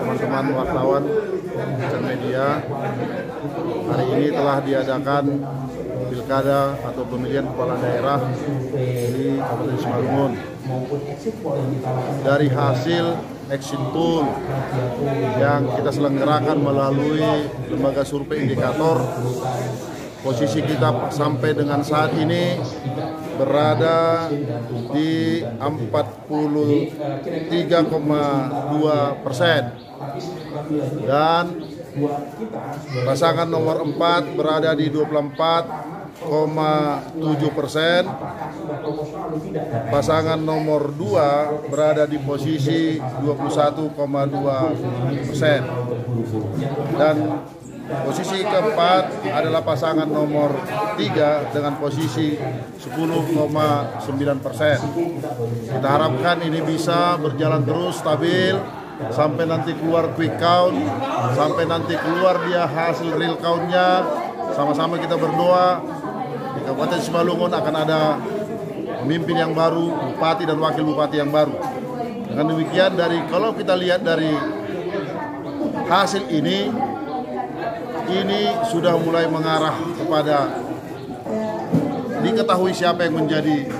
teman-teman wartawan dan media. Hari ini telah diadakan pilkada atau pemilihan kepala daerah di Kabupaten Simalungun. Dari hasil exit poll yang kita selenggarakan melalui lembaga survei indikator, posisi kita sampai dengan saat ini berada di 43,2% dan pasangan nomor 4 berada di 24,7%, pasangan nomor 2 berada di posisi 21,2%, dan posisi keempat adalah pasangan nomor 3 dengan posisi 10,9%. Kita harapkan ini bisa berjalan terus stabil sampai nanti keluar quick count, sampai nanti keluar dia hasil real countnya. Sama-sama kita berdoa di Kabupaten Simalungun akan ada pemimpin yang baru, bupati dan wakil bupati yang baru. Dengan demikian, kalau kita lihat dari hasil ini sudah mulai mengarah kepada diketahui siapa yang menjadi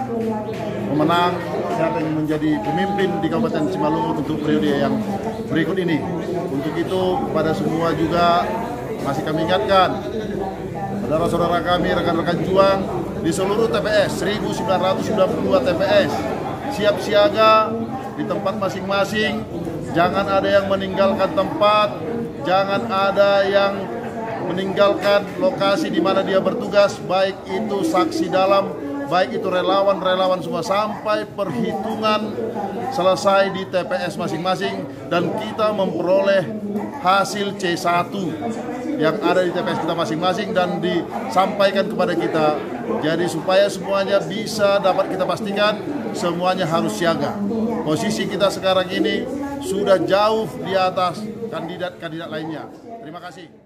pemenang, siapa yang menjadi pemimpin di Kabupaten Simalungun untuk periode yang berikut ini. Untuk itu kepada semua juga masih kami ingatkan, saudara-saudara kami, rekan-rekan juang di seluruh TPS, 1992 TPS, siap siaga di tempat masing-masing. Jangan ada yang meninggalkan tempat, jangan ada yang meninggalkan lokasi di mana dia bertugas, baik itu saksi dalam, baik itu relawan semua, sampai perhitungan selesai di TPS masing-masing dan kita memperoleh hasil C1 yang ada di TPS kita masing-masing dan disampaikan kepada kita. Jadi supaya semuanya bisa dapat kita pastikan, semuanya harus siaga. Posisi kita sekarang ini sudah jauh di atas kandidat-kandidat lainnya. Terima kasih.